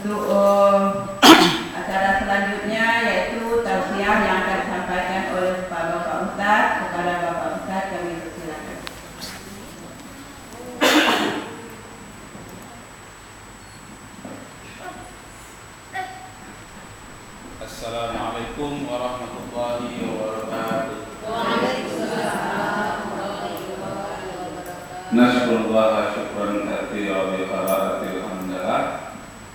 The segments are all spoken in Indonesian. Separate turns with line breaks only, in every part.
untuk acara selanjutnya, yaitu tausiah yang akan disampaikan oleh Pak Bapak Ustaz. Kepada Bapak Ustaz kami persilakan.
Assalamualaikum warahmatullahi wabarakatuh.
Waalaikumsalam warahmatullahi wabarakatuh.
Nasyukurullaha syukran katsiran bi khalaqatil hamdalah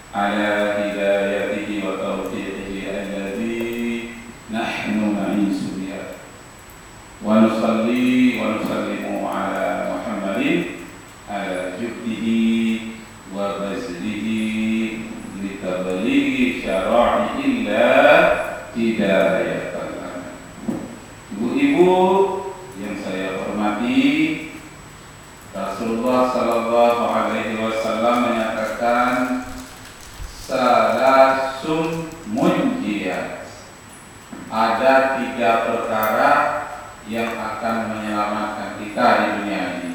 ala hidayatihi wa taufiqihi alladzi nahnu na'isu bihi. Wa nusalli wa nusallimu ala Muhammadin ala jubdihi wa bazlihi litablighi syara'i'illah hidayatan. Ibu-ibu yang saya hormati, Rasulullah Sallallahu Alaihi Wasallam menyatakan salasun munjiyat, ada 3 perkara yang akan menyelamatkan kita di dunia ini.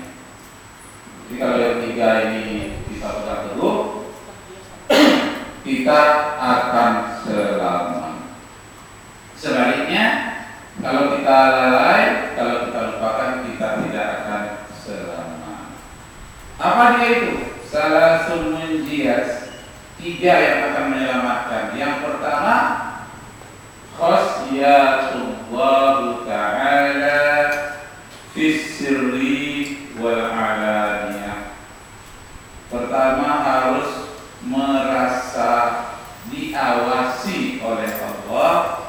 Jadi kalau yang 3 ini bisa kita teguh, kita akan selamat. Sebaliknya, kalau kita lalai, kalau kita lupakan, kita tidak akan selamat. Apa dia itu? Salasun munjiyat, 3 yang akan menyelamatkan. Yang pertama, khasyatullah ta'ala fis sirri wal alaniyah. Pertama, harus merasa diawasi oleh Allah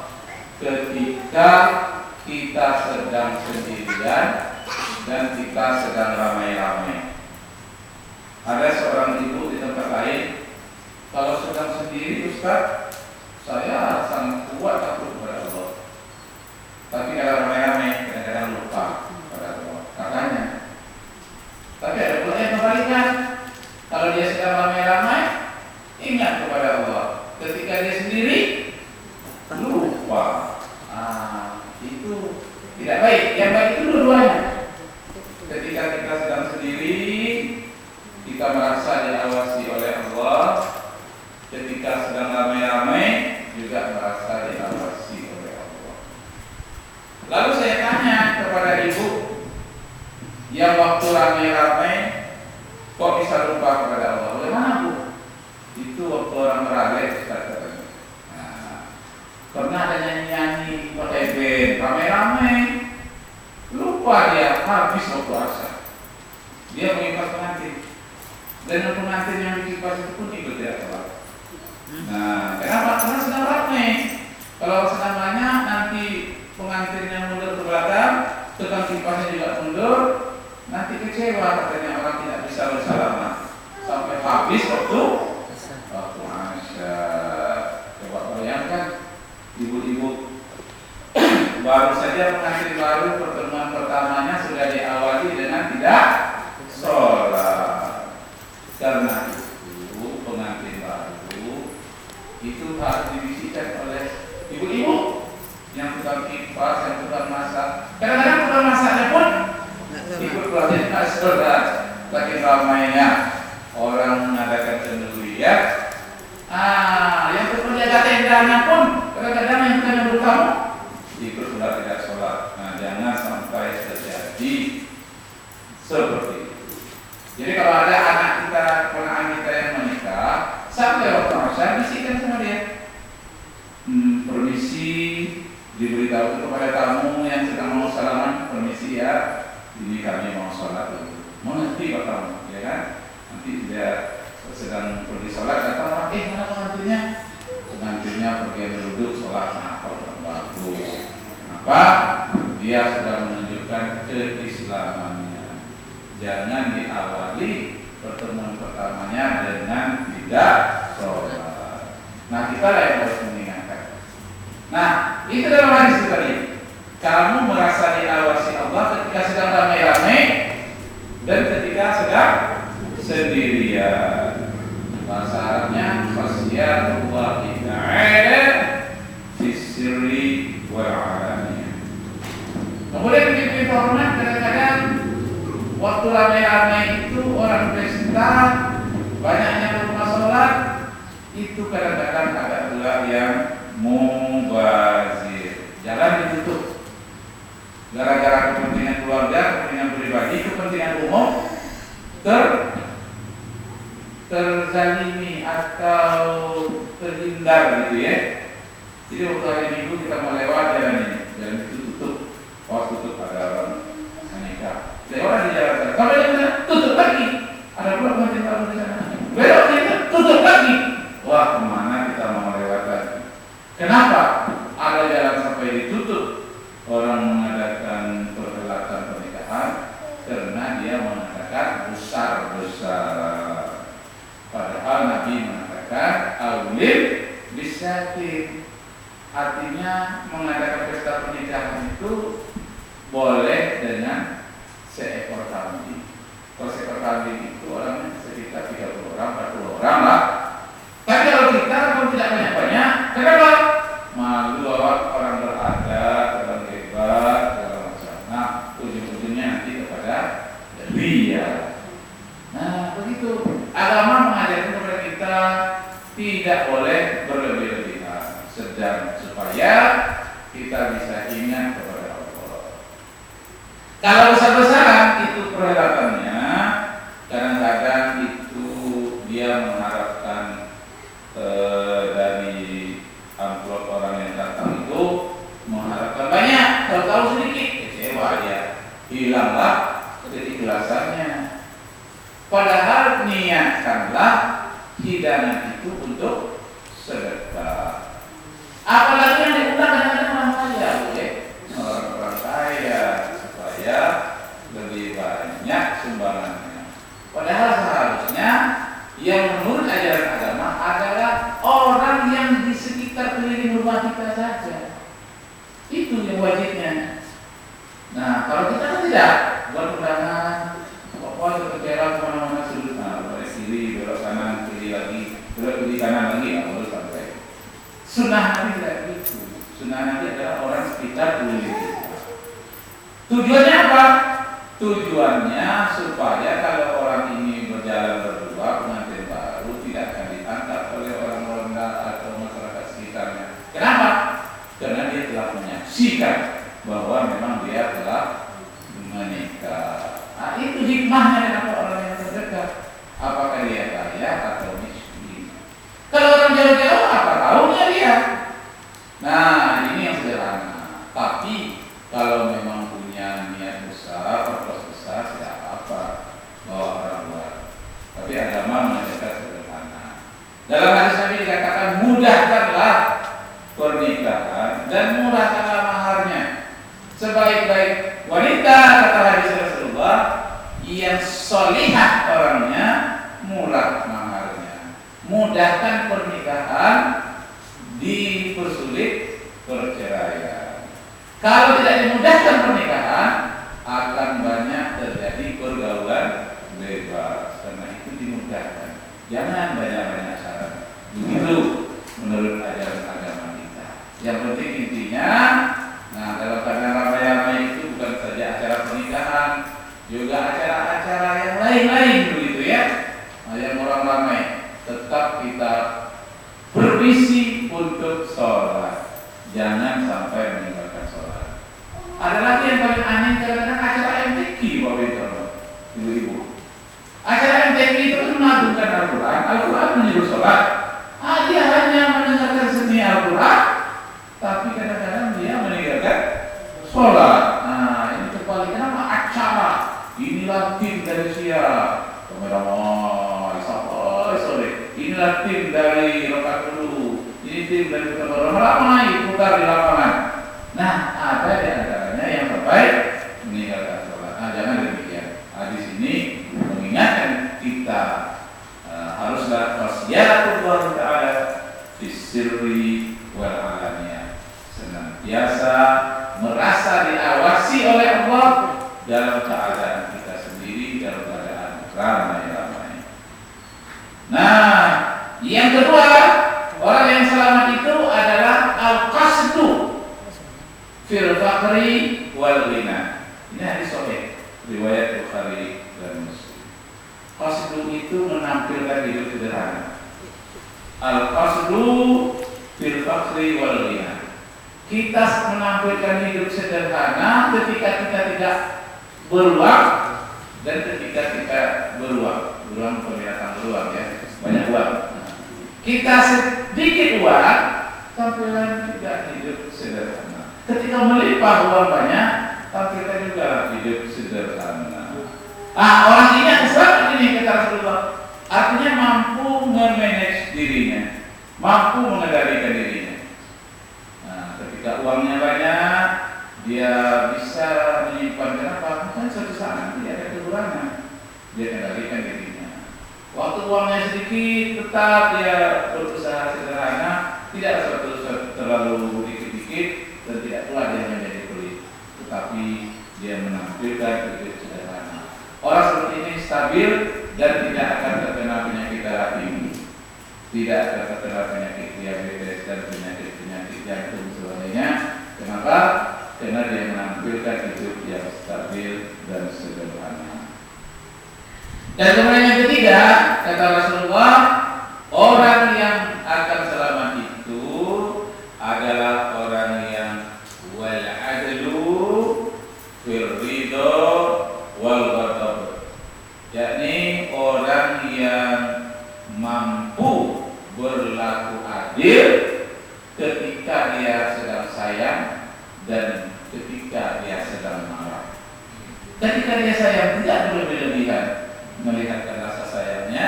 ketika kita sedang sendirian dan kita sedang ramai-ramai. Ada seorang ibu di tempat lain, kalau sedang sendiri, Ustaz, saya sangat kuat takut kepada Allah. Tapi kalau ramai-ramai, kadang-kadang lupa kepada Allah, katanya. Tapi ada pula yang kebalikan, kalau dia sedang ramai-ramai, ingat kepada Allah. Ketika dia sendiri, lupa. Itu tidak baik. Yang baik itu dua-duanya. Ketika kita sedang sendiri, kita merasa diawasi oleh Allah. Ketika sedang ramai-ramai, juga merasa diawasi oleh Allah. Lalu saya tanya kepada ibu yang waktu ramai-ramai kok bisa lupa kepada Allah? Bagaimana, Bu? Itu waktu orang meralek, Ustaz. Pernah ada nyanyi-nyanyi pakai band, ramai-ramai, lupa dia habis waktu asar. Dia mengipas pengantin, dan pengantin yang dikipas itu pun ikut dia sholat. Nah, kenapa? Karena sedang ramai. Kalau sedang banyak, nanti pengantinnya mundur ke belakang, tukang kipasnya juga mundur, nanti kecewa katanya orang tidak bisa bersalaman sampai habis waktu asar. Coba bayangkan. Ibu-ibu baru saja pengantin baru, pertemuan pertamanya sudah diawali dengan tidak sholat. Karena itu pengantin baru itu harus dibisikkan oleh ibu-ibu yang tukang kipas, yang tukang masak. Kadang-kadang tukang masaknya pun ikut pelatihan tidak sholat. Lagi ramainya orang mengadakan cenderia. Yang penjaga tendanya pun kadang-kadang yang kita nyebut kamu ikut sudah tidak sholat. Nah, jangan sampai terjadi seperti itu. Jadi kalau ada anak kita, ponakan kita yang menikah, sampai waktu asar bisikan sama dia. Permisi, diberitahu kepada tamu yang sedang mau salaman, permisi ya, ini kami mau sholat dulu. Mengerti Pak tamu, ya kan? Nanti dia sedang pergi sholat, datang orang, mana pengantinnya? Pengantinnya pergi duduk sholat, apa bagus. Kenapa? Dia sudah menunjukkan keislamannya. Jangan diawali pertemuan pertamanya dengan tidak sholat. Nah, kita lah yang harus mengingatkan. Nah, itu dalam hadis tadi. Kamu merasa diawasi Allah ketika sedang ramai-ramai dan ketika sedang sendirian. Bahasa Arabnya khasyatullah ta'ala fis sirri wal alaniyah. Kemudian begitu hormat, kadang-kadang waktu ramai-ramai itu orang pesta, banyaknya rumah sholat, itu itu kadang-kadang ada pula yang mubazir, jalan ditutup gara-gara kepentingan keluarga, kepentingan pribadi, kepentingan umum terzalimi atau terhindar gitu ya. Jadi waktu hari Minggu kita mau lewat jalan ini, jalan itu tutup, tutup ada orang nikah, lewat di jalan sana, sampai di sana tutup lagi, ada pula pengantin baru di sana, belok kita tutup lagi. Wah, kemana kita mau lewat lagi? Kenapa? Ada jalan sampai ditutup orang mengadakan perhelatan pernikahan karena dia mengatakan besar-besar. Padahal Nabi mengatakan aulim bisatin, artinya mengadakan pesta pernikahan itu boleh dengan seekor kambing. Kalau seekor kambing itu orangnya sekitar 30 orang, 40 orang lah. Tapi kalau kita pun tidak banyak-banyak, kenapa? Malu orang berada, orang hebat, segala macam. Nah, ujung-ujungnya nanti kepada ria. Nah, begitu. Agama mengajarkan kepada kita tidak boleh berlebih-lebihan, sedang supaya kita bisa ingat kepada Allah. Kalau besar-besaran itu perhelatannya, kadang-kadang itu dia mengharapkan dari amplop orang yang datang itu mengharapkan banyak, tahu-tahu sedikit, kecewa dia, hilanglah keikhlasannya. Padahal niatkanlah hidangan itu untuk sedekah. Apalagi yang diundang kadang-kadang orang kaya, orang kaya supaya lebih banyak sumbangannya. Padahal seharusnya yang menurut ajaran agama adalah orang yang di sekitar keliling rumah kita saja. Itu yang wajibnya. Nah, kalau kita kan tidak buat undangan, pokoknya kekejaran kemana-mana sudut, belok kiri, belok kanan, kiri lagi, belok kiri kanan lagi, baru sampai. Sunnah Nabi tidak begitu. Sunnah Nabi adalah orang sekitar keliling kita. Tujuannya apa? Tujuannya supaya kalau orang ini berjalan berdua, pengantin baru tidak akan ditangkap oleh orang-orang atau masyarakat sekitarnya. Kenapa? Karena dia telah menyaksikan bahwa memang dia telah menikah. Nah, itu hikmahnya kenapa orang yang terdekat. Apakah dia kaya atau miskin? Kalau orang jauh-jauh, apa tahunya dia? Nah, ini yang sederhana. Tapi kalau memang punya niat besar, purpose besar, tidak apa-apa bawa orang luar. Tapi agama mengajarkan sederhana. Dalam hadis Nabi dikatakan mudahkanlah pernikahan dan murahkanlah maharnya. Sebaik-baik wanita, kata hadis Rasulullah, yang solihah orangnya, murah maharnya. Mudahkan pernikahan, dipersulit perceraian. Kalau tidak dimudahkan pernikahan, akan banyak terjadi pergaulan bebas. Karena itu dimudahkan. Jangan banyak-banyak syarat. Begitu menurut ajaran agama kita. Yang penting intinya, nah dalam keadaan ramai-ramai itu bukan saja acara pernikahan, juga acara-acara yang lain-lain begitu ya. Nah, yang orang ramai, tetap kita berbisi untuk sholat. Jangan sampai meninggalkan sholat. Ada lagi yang paling aneh kadang-kadang acara MTQ, ibu-ibu. Acara MTQ itu mengagungkan Al-Quran. Al-Quran menyuruh sholat. Dia hanya mendengarkan seni Al-Quran, tapi kadang-kadang dia meninggalkan sholat. Nah, ini kembali kenapa acara? Inilah tim dari siapa? Kameraman, sampai sore. Inilah tim dari rokat dulu. Ini tim dari ramai putar di lapangan. Nah, ada di antaranya yang terbaik meninggalkan sholat. Nah, jangan demikian. Di sini mengingatkan kita haruslah wasiatullah Ta'ala fisirri wal alaniyah, senantiasa merasa diawasi oleh Allah dalam keadaan kita sendiri, dalam keadaan ramai-ramai. Nah, yang kedua, orang yang selamat itu adalah al-qasdu fil faqri wal ghina. Ini hadis sahih riwayat Bukhari dan Muslim. Qasdu itu menampilkan hidup sederhana. Al-qasdu fil fakhri wal ghina. Kita menampilkan hidup sederhana ketika kita tidak beruang dan ketika kita beruang. Beruang penglihatan beruang ya, banyak uang. Kita sedikit uang, tampilan juga hidup sederhana. Ketika melimpah uang banyak, tampilan juga hidup sederhana. Orang ini yang selamat ini kata Rasulullah, artinya mampu memanage dirinya, mampu mengendalikan dirinya. Ketika uangnya banyak, dia bisa menyimpan. Kenapa? Kan suatu saat dia ada kekurangan, dia kendalikan dirinya. Waktu uangnya sedikit, tetap dia berusaha sederhana, tidak terlalu dikit-dikit dan tidak pula dia menjadi pelit, tetapi dia menampilkan hidup sederhana. Orang seperti ini stabil dan tidak akan terkena penyakit darah tinggi, tidak akan terkena penyakit diabetes dan penyakit jantung sebagainya. Kenapa? Karena dia menampilkan hidup yang stabil dan sederhana. Dan kemudian yang ketiga, kata Rasulullah, orang yang akan selamat itu adalah orang yang wal adlu fil ridha wal ghadab, yakni orang yang mampu berlaku adil ketika dia sedang sayang dan ketika dia sedang marah. Ketika dia sayang tidak berlebihan melihatkan rasa sayangnya.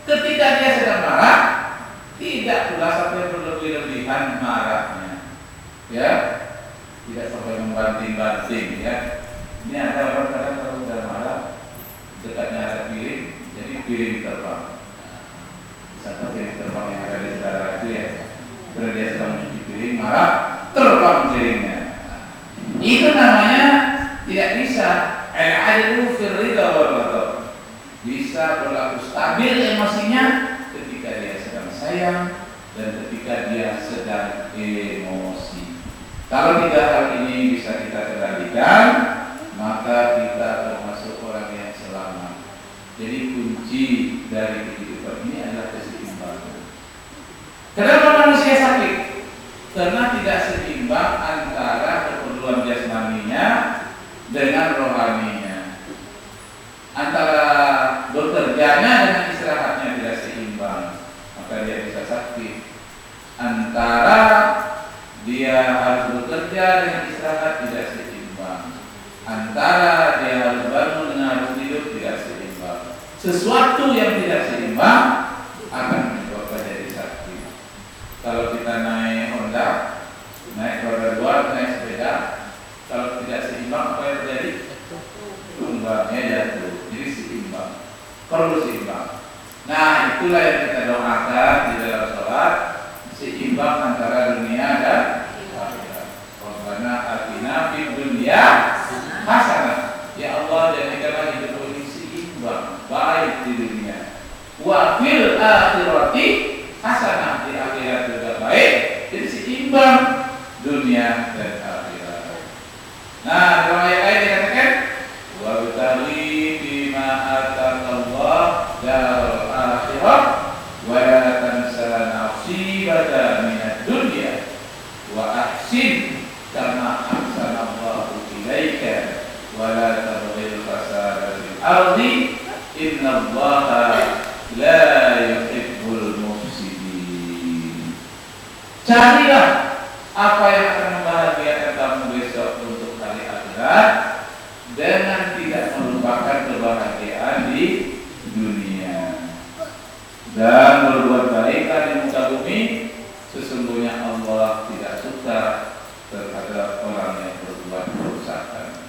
Ketika dia sedang marah tidak pula sampai berlebihan marahnya. Ya, tidak sampai membanting-banting ya. Ini ada orang kadang kalau sudah marah dekatnya ada piring, jadi piring terbang. Misalkan piring terbang yang ada di saudara itu ya, karena dia sedang mencuci piring, marah, terbang piringnya. Itu namanya tidak bisa al-adlu fil ridha wal ghadab. Bisa berlaku stabil emosinya ketika dia sedang sayang dan ketika dia sedang emosi. Kalau tiga hal ini bisa kita kendalikan, maka kita termasuk orang yang selamat. Jadi kunci dari kehidupan ini adalah keseimbangan. Kenapa manusia sakit? Karena tidak seimbang antara keperluan jasmaninya dengan rohaninya, antara bekerjanya dengan istirahatnya tidak seimbang, maka dia bisa sakit. Antara dia harus bekerja dengan istirahat tidak seimbang, antara dia harus bangun dengan harus tidur tidak seimbang. Sesuatu yang tidak seimbang akan menyebabkan jadi sakit. Kalau kita naik Honda, naik roda dua, naik sepeda, kalau tidak seimbang apa yang terjadi? Tumbangnya jatuh. Jadi seimbang, perlu seimbang. Nah, itulah yang kita doakan di dalam sholat, seimbang antara dunia dan akhirat. Rabbana atina fid dunya hasanah. Ya Allah, jadikanlah hidup ini seimbang, baik di dunia. Wa fil akhirati hasanah, di akhirat juga baik. Jadi seimbang dunia dan akhirat. Nah, dalam ayat lain dikatakan wa bitali bima atakallah darul akhirah wa la tansa nasibaka minad dunya wa ahsin kama ahsanallahu ilaika wa la tabghil fasada fil ardi innallaha la yuhibbul mufsidin. Carilah apa yang akan membahagiakan kamu besok untuk hari akhirat dengan tidak melupakan kebahagiaan di dunia dan berbuat baiklah di muka bumi. Sesungguhnya Allah tidak suka terhadap orang yang berbuat kerusakan.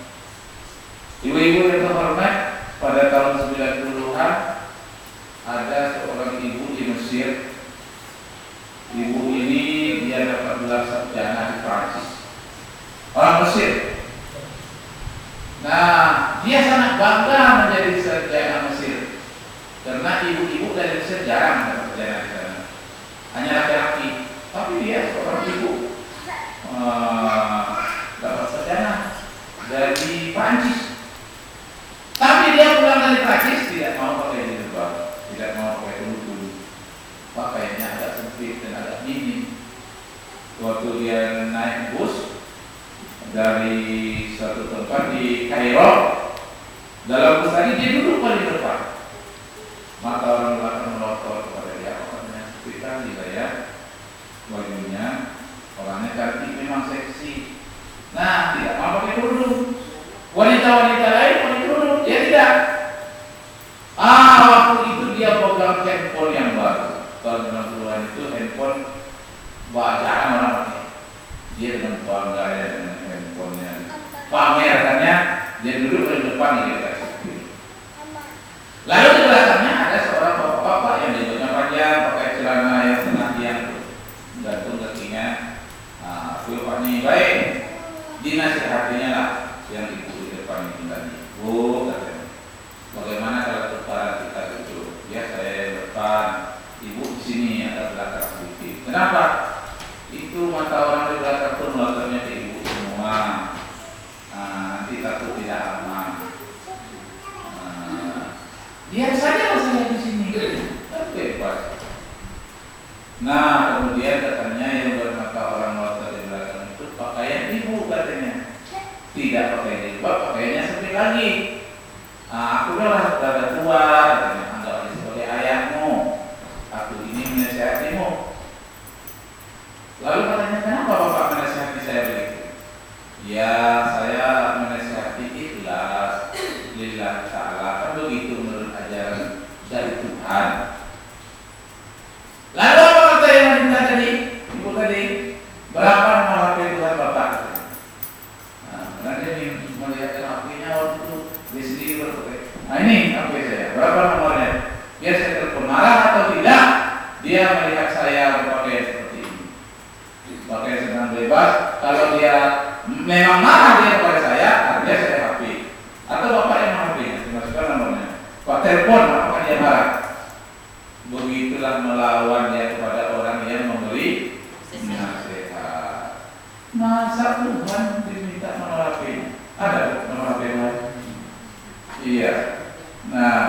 Ibu-ibu yang terhormat, pada tahun 90-an ada seorang ibu di Mesir. Ibu ini dia dapat gelar sarjana di Prancis, orang Mesir. Nah, dia sangat bangga menjadi sarjana Mesir karena ibu-ibu dari Mesir jarang dapat sarjana di sana, hanya laki-laki. Tapi dia seorang ibu dapat sarjana dari Prancis. Tapi dia pulang dari Prancis tidak mau pakai jilbab, tidak mau pakai kerudung, pakaiannya agak sempit dan agak minim. Waktu dia naik bus dari suatu tempat di Kairo, dalam bus tadi dia duduk paling depan. Mata orang belakang melotot kepada dia, orangnya sempit kali saya, bajunya, orangnya cantik memang seksi. Nah, tidak mau pakai kerudung. Wanita-wanita lain pakai kerudung, dia tidak. Waktu itu dia pegang handphone yang baru. Tahun 90-an itu handphone bacaan orang pakai. Dia dengan bangga ya dengan handphonenya. Pamerannya dia duduk di depan dia kasih. Lalu di belakangnya ada seorang bapak-bapak yang jenggotnya panjang, pakai celana yang tengah tiang, gantung kakinya. Pak ini baik, dinasihatinya lah yang ibu di depan itu tadi. Bu, katanya, bagaimana kalau tukaran kita duduk? Ya saya depan, ibu di sini ada belakang sedikit. Kenapa? Itu mata orang di belakang pun melakukannya ke ibu semua. Nanti takut tidak aman. Biar saja saya di sini, bebas. Nah, kemudian katanya yang bermata orang mata di belakang itu pakaian ibu katanya. Tidak pakai jilbab, pakaiannya sempit lagi. Aku udah tua, katanya, anggap ini sebagai ayahmu. Aku ini menasihatimu. Lalu katanya, kenapa bapak menasihati saya begitu? Ya, saya menasihati ikhlas, lillah ta'ala, kan begitu menurut ajaran dari Tuhan. Lalu apa kata yang wanita tadi? Ibu tadi, berapa nomor HP Tuhan bapak? Karena dia melihat HP-nya waktu itu dia sendiri berpakai. Ini HP saya, berapa nomornya? Biar saya telepon, marah atau tidak? Dia melihat saya berpakai seperti ini, pakai senang bebas. Kalau dia memang marah dia kepada saya, dia saya HP. Atau bapak yang HP-nya, dimasukkan nomornya. Pak telepon, apakah dia marah? Begitulah melawan dia kepada orang yang memberi nasihat. Masa Tuhan diminta nomor HP? Ada nomor HP lain? Iya. Nah,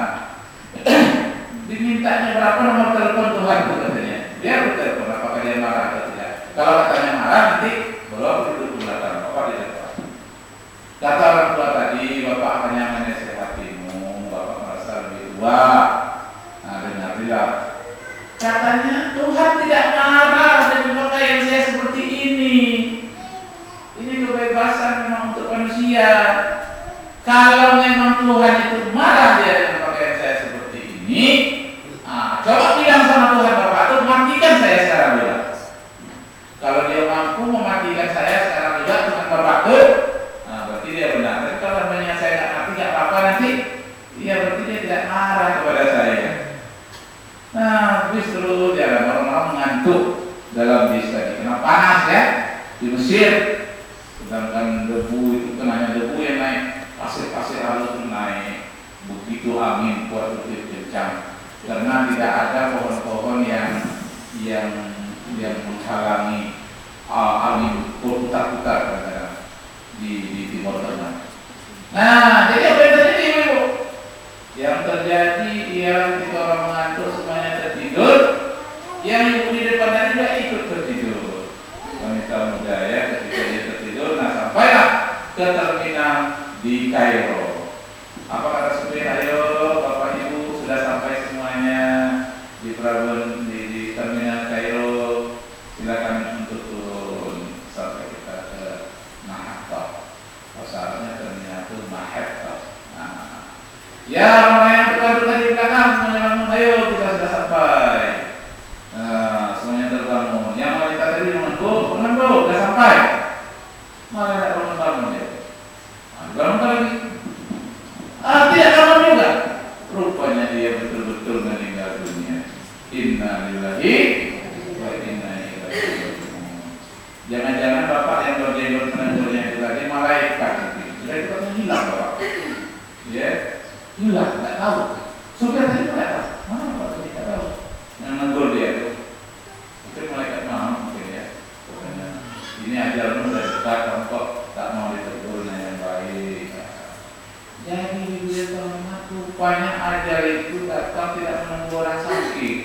dimintanya berapa nomor telepon Tuhan itu katanya? Dia bertelepon, apakah dia marah atau tidak? Kalau katanya marah, nanti belum itu belakang bapak di depan. Kata orang tua tadi, bapak hanya menasihatimu, bapak merasa lebih tua. Dengar. Katanya Tuhan tidak marah dengan pakaian saya seperti ini. Ini kebebasan memang untuk manusia. Kalau memang Tuhan itu marah dia dengan pakaian saya seperti ini, coba bilang sama Tuhan bapak itu matikan saya sekarang juga. Kalau dia mampu mematikan saya sekarang juga dengan bapak itu, berarti dia benar. Tapi kalau namanya saya tidak mati tidak apa-apa nanti, iya berarti dia tidak marah kepada saya. Nah, justru dia orang-orang mengantuk dalam bis tadi. Karena panas ya di Mesir. Sedangkan debu itu kenanya debu yang naik, pasir-pasir halus itu naik. Begitu angin kuat begitu kencang. Karena tidak ada pohon-pohon yang menghalangi angin berputar-putar di Timur Tengah. Nah, jadi apa yang terjadi, Ibu? Yang terjadi ialah ketika orang mengantuk semuanya tertidur, yang ibu di depan tadi juga ikut tertidur. Wanita muda ya, ketika dia tertidur, sampailah ke terminal di Kairo. Apa kata supir? Ayo bapak ibu sudah sampai semuanya di pelabuhan di terminal Kairo. Silakan untuk turun sampai kita ke Mahathir. Pasalnya terminal itu Mahathir. Ya, orang yang berkata di belakang semuanya, ayo kita sudah sampai. Semuanya terbangun. Yang wanita tadi menunggu, sudah sampai. Malah tidak bangun-bangun dia. Bangun lagi. Tidak bangun juga. Rupanya dia betul-betul meninggal dunia. Inna lillahi wa inna ilaihi raji'un. Jangan-jangan bapak yang berjenggot menanggulnya itu tadi malaikat. Sudah itu hilang bapak. Ya. Hilang, tidak tahu. Supir tadi tidak tahu. Mana bapak tadi tidak tahu. Yang negur dia itu. Mungkin malaikat mau mungkin ya. Pokoknya ini ajalmu sudah dekat, kamu kok tak mau ditegurnya yang baik. Jadi dia tahu rupanya ajal itu datang tidak menunggu orang sakit.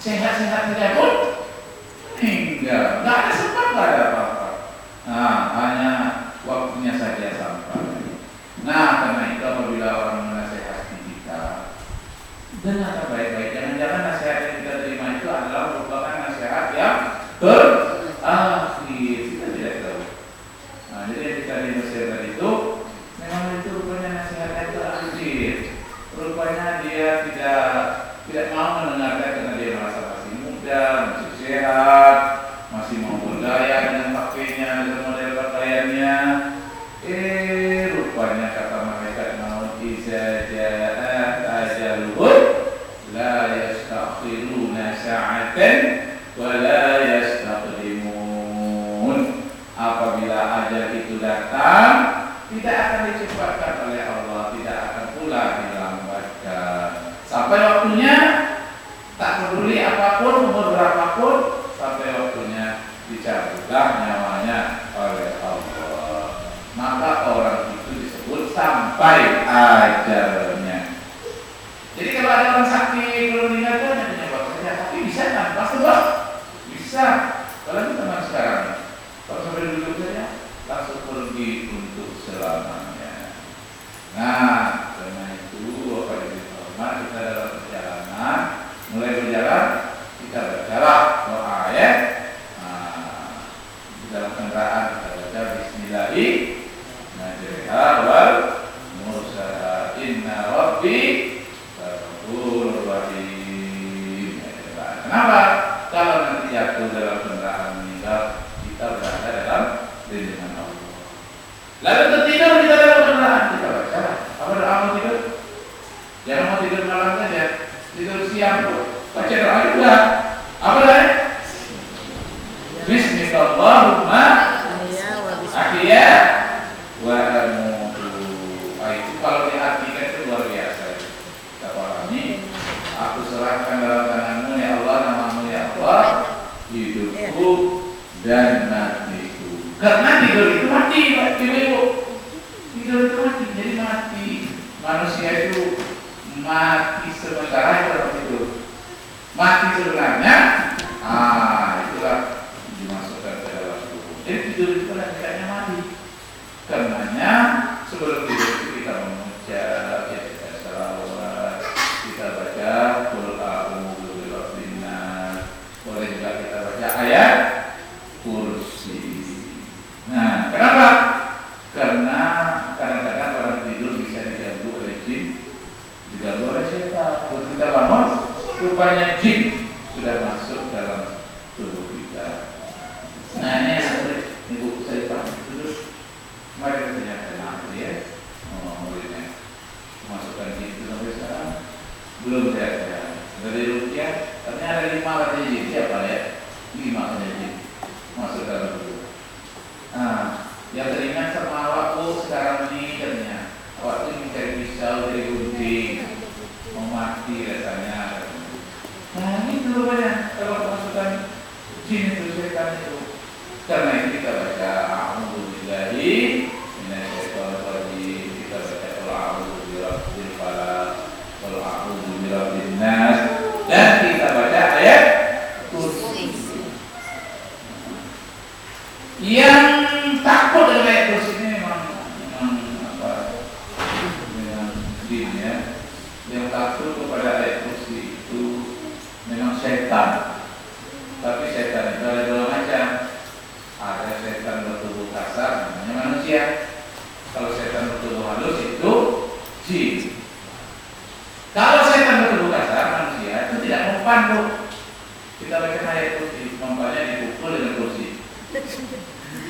Sehat-sehat saja pun tinggal, nggak ada sempat, nggak ada apa-apa. Nah, hanya waktunya saja sampai. Nah, karena itu apabila orang menasehati kita, dengar baik-baik. Jangan-jangan nasihat yang kita terima itu adalah merupakan nasihat yang terakhir. Kita tidak tahu. Nah, jadi yang kita nasihat itu memang itu rupanya nasihat yang terakhir. Rupanya dia tidak mau mendengarkan karena dia merasa masih muda, masih sehat, masih mau bergaya dengan pakainya, dengan model pakaiannya. Rupanya kata malaikat maut, iza ja'at ajaluhum la yastakhiruna sa'atan wa la yastaqdimun. Apabila ajal itu datang, tidak akan dicepatkan oleh Allah, tidak akan pula dilambatkan. Sampai waktunya, tak peduli apapun, umur berapapun, sampai waktunya dicabutlah nyawanya oleh Allah. Maka orang itu disebut sampai ajalnya. Jadi kalau ada orang sakit belum meninggal, hanya penyebab saja. Tapi bisa kan? Pasti bos? Bisa. Kalau kita teman sekarang, kalau sampai duduk saja, langsung pergi untuk selamanya. Nah, karena itu Bapak Ibu hormat, kita dalam perjalanan, mulai berjalan, kita baca doa ya. Di dalam kendaraan kita baca Bismillahirrahmanirrahim wal mursalat inna rabbi ghafurur rahim. Kenapa? Kalau nanti jatuh dalam kendaraan meninggal, kita berada dalam lindungan Allah. Lalu tertidur kita dalam kendaraan, kita baca apa doa mau tidur? Jangan mau tidur malam saja, tidur siang pun baca doa juga. Apa doa? Bismillahirrahmanirrahim. Ahya wa amutu. Itu kalau diartikan itu luar biasa. Kita pahami. Aku serahkan dalam tanganmu ya Allah, namamu ya Allah, hidupku dan matiku. Karena tidur itu mati, Ibu. Tidur itu mati, jadi mati. Manusia itu mati sementara dalam tidur. Mati sebenarnya, itulah dimasukkan ke dalam tubuh. Jadi tidur itu kan hakikatnya mati. Karenanya sebelum tidur itu kita mengucap, kita salawat, kita baca qul a'udzu birabbin nas. Boleh juga kita baca ayat kursi. Nah, kenapa? Karena kadang-kadang orang tidur bisa diganggu oleh jin, diganggu oleh setan. Kalau kita bangun, rupanya jin sudah masuk dalam tubuh kita. Nah, ini yang Ibu saya paham terus. Mari kita tanyakan ya, muridnya masukkan jin itu sampai sekarang belum saya dari rupiah. Ternyata ada 5 katanya jin. Siapa ya? 5 katanya jin masuk dalam tubuh. Nah, yang teringat sama awakku sekarang ini katanya waktu mencari pisau dari gunting mau mati rasanya. Nah, ini rupanya kalau masukkan jin itu setan itu. Karena itu kita baca a'udzubillahi minasyaitonir rajim, kita baca a'udzu birabbil falaq, a'udzu birabbin nas, dan kita baca ayat kursi. Yang takut dengan ayat kursi ini memang apa? Dengan jin ya. Yang takut kepada ayat kursi itu memang setan. Tapi setan itu ada 2 macam. Ada setan bertubuh kasar, namanya manusia. Kalau setan bertubuh halus itu jin. Kalau setan bertubuh kasar, manusia itu tidak mempan, Bu. Kita baca ayat kursi, mempannya dipukul dengan kursi.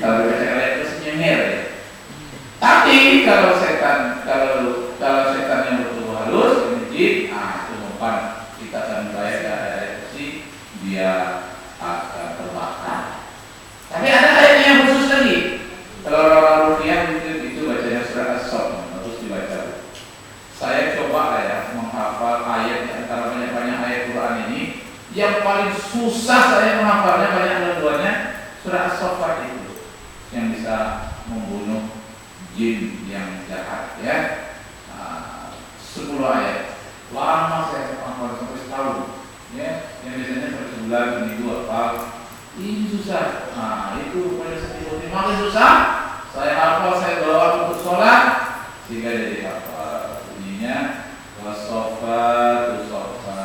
Kalau baca ayat kursi nyengir ya. Tapi kalau setan yang bertubuh halus, ini jin, itu mempan. Kita akan membayar ayat kursi, dia akan terbakar. Tapi ada ayatnya yang khusus lagi. Kalau orang rupiah itu bacanya surat As-Saff, harus dibaca. Saya coba ya menghafal ayat di antara banyak-banyak ayat Quran ini. Yang paling susah saya menghafalnya banyak dua-duanya surat As-Saff itu, yang bisa membunuh jin yang jahat ya. 10 ayat. Lama saya menghafal sampai setahun. Ya, yang biasanya sampai sebulan, seminggu apa. Ini susah. Nah, itu rupanya seperti makin susah. Saya hafal, saya bawa untuk sholat sehingga jadi hafal. Bunyinya wasofatu sofa,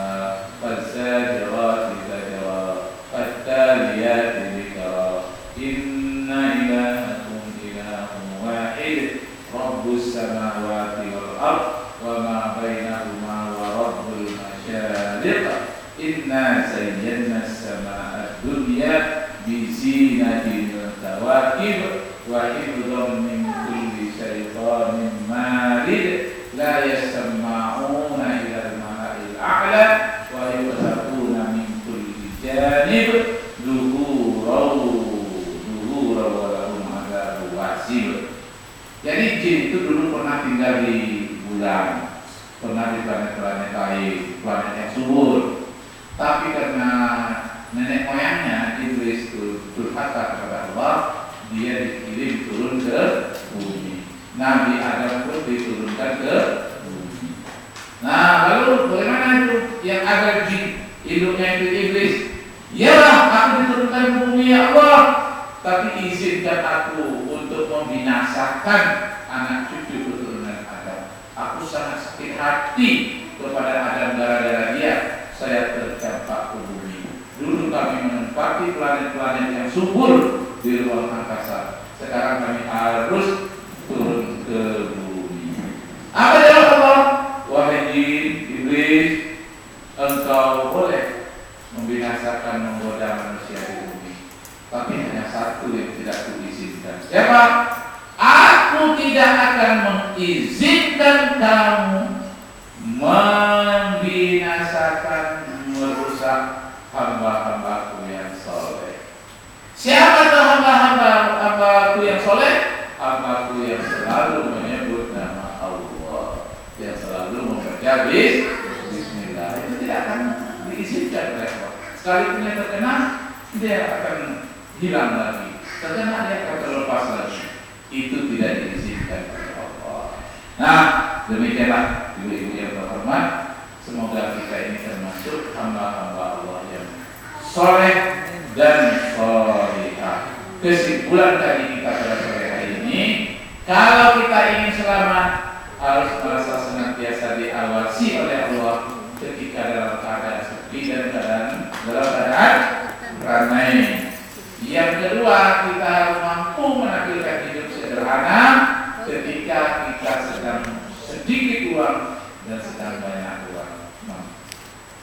fazajirati zajra, fattaliyati dzikra. Inna ilahakum ilahun wahid, Rabbus samawati wal ard, wa ma bainahuma wa rabbul masyariq. Inna zayyana as-samaa'a ad-dunya bi zinatil kawakib wa hifdzan min kulli syaitanin marid la yasma'una ila al-mala'il a'la wa yudhakuna min kulli janib duhura wa lahum adzabun wasib. Jadi jin itu dulu pernah tinggal di bulan, pernah di planet-planet lain, planet yang subur. Tapi karena nenek moyangnya Iblis itu durhaka kepada Allah, dia dikirim turun ke bumi. Nabi Adam pun diturunkan ke bumi. Nah, lalu bagaimana itu yang ada di hidupnya itu Iblis? Yalah, aku diturunkan ke bumi ya Allah, tapi izinkan aku untuk membinasakan anak cucu keturunan Adam. Aku sangat sakit hati kepada Adam gara-gara dia. Saya terdampak ke bumi. Dulu kami menempati planet-planet yang subur di ruang angkasa. Sekarang kami harus turun ke bumi. Apa jawab Allah? Wahai jin, iblis, engkau boleh membinasakan, menggoda manusia di bumi. Tapi hanya satu yang tidak kuizinkan. Siapa? Aku tidak akan mengizinkan kamu membinasakan, merusak hamba-hambaku yang soleh. Siapa tuh hamba-hambaku yang soleh? Hambaku yang selalu menyebut nama Allah, yang selalu membaca Bismillah. Itu tidak akan diizinkan oleh Allah. Sekalipun yang terkena, dia akan hilang lagi. Terkena, dia akan terlepas lagi. Itu tidak diizinkan oleh Allah. Nah, demikianlah ibu-ibu yang terhormat, semoga kita ini termasuk hamba-hamba Allah yang soleh dan solihah. Kesimpulan tadi kita pada sore hari ini, kalau kita ingin selamat, harus merasa senantiasa diawasi oleh Allah ketika dalam keadaan sepi dan dalam keadaan ramai. Yang kedua, kita harus mampu menampilkan hidup sederhana ketika kita sedang sedikit uang dan sedang banyak uang.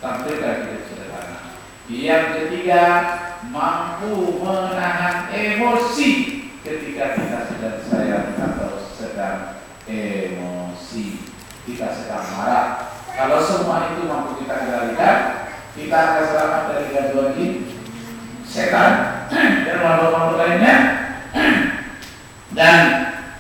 Tampilkan hidup sederhana. Yang ketiga, mampu menahan emosi ketika kita sedang sayang atau sedang emosi, kita sedang marah. Kalau semua itu mampu kita kendalikan, kita akan selamat dari gangguan jin, setan, dan makhluk-makhluk lainnya, dan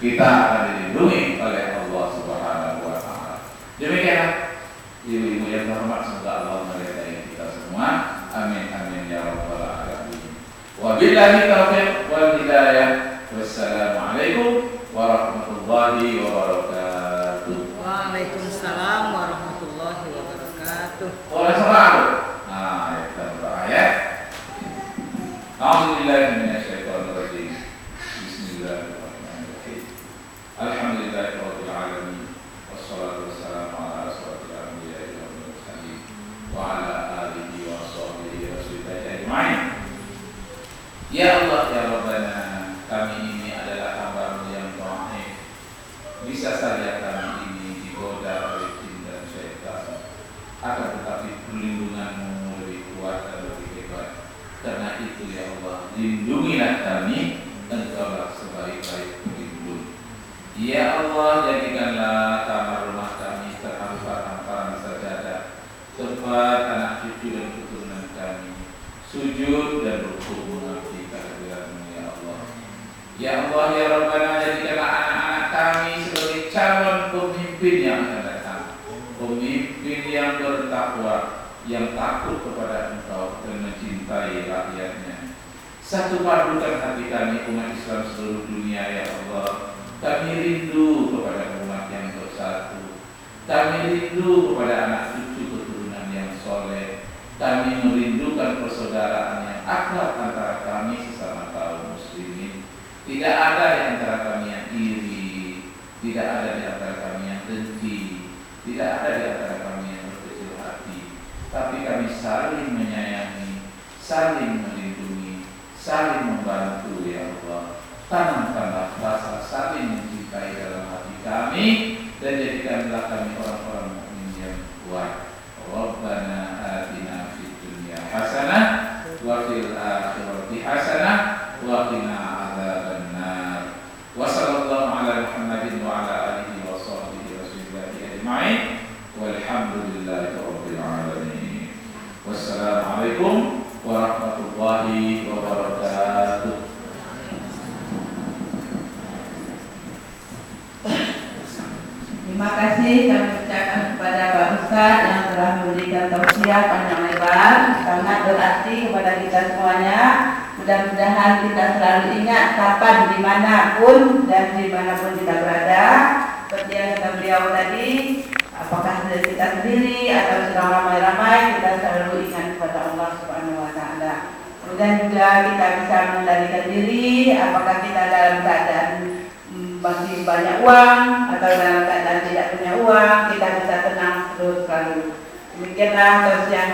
kita akan dilindungi oleh Allah Subhanahu wa Ta'ala. Demikianlah ibu-ibu yang terhormat, semoga Allah meridai kita semua. Amin amin ya rabbal alamin. Wabillahi taufiq wal hidayah. Wassalamualaikum warahmatullahi wabarakatuh.
Waalaikumsalam warahmatullahi wabarakatuh.
Nah, kita berayat. A'udzubillahi minasyaitonir rajim. Bismillahirrahmanirrahim. Alhamdulillahirabbil alamin. Wassalatu wassalamu ala asyrofil anbiya'i wal mursalin wa ala alihi wa sahbihi wasallam ajma'in. Ya Allah ya Rabbana, kami ini adalah hamba-Mu yang dhaif. Bisa saja kami ini digoda oleh jin dan syaitan, akan tetapi perlindungan-Mu lebih kuat dan lebih hebat. Karena itu ya Allah, lindungilah kami, Engkaulah sebaik-baik pelindung. Ya Allah, jadikanlah kamar rumah kami terhambat hamparan sajadah, tempat anak cucu dan keturunan kami sujud dan rukuk mengabdi kehadirat-Mu ya Allah. Ya Allah ya Rabbana, jadikanlah anak-anak kami sebagai calon pemimpin yang akan datang, pemimpin yang bertakwa, yang takut kepada Engkau dan mencintai rakyatnya. Satu padukan hati kami umat Islam seluruh dunia ya Allah. Kami rindu kepada umat yang bersatu. Kami rindu kepada anak cucu keturunan yang soleh. Kami merindukan persaudaraan yang akrab antara kami sesama kaum muslimin. Tidak ada di antara kami yang iri, tidak ada di antara kami yang dengki, tidak ada di antara kami yang berkecil hati, tapi kami saling menyayangi, saling melindungi, saling membantu ya Allah. Tanamkanlah rasa saling mencintai dalam hati kami dan jadikanlah kami orang-orang mukmin yang kuat. Rabbana atina fid dunya hasanah wa fil akhirati hasanah wa qina adzabannar. Wa sallallahu ala Muhammadin wa ala alihi wa sahbihi wasallam ajma'in. Walhamdulillahi rabbil alamin. Wassalamualaikum warahmatullahi wabarakatuh.
Terima kasih kami ucapkan kepada Pak Ustadz yang telah memberikan tausiah panjang lebar, sangat berarti kepada kita semuanya. Mudah-mudahan kita selalu ingat kapan, dimanapun dan dimanapun kita berada. Seperti yang kata beliau tadi, apakah kita sendiri atau sedang ramai-ramai, kita selalu ingat kepada Allah Subhanahu Wa Taala. Kemudian juga kita bisa mengendalikan diri, apakah kita dalam keadaan masih banyak uang atau dalam keadaan tidak punya uang, kita bisa tenang terus selalu. Demikianlah tausiah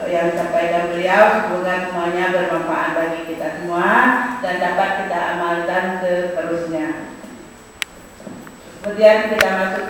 yang disampaikan beliau. Semoga semuanya bermanfaat bagi kita semua dan dapat kita amalkan seterusnya. Kemudian kita masuk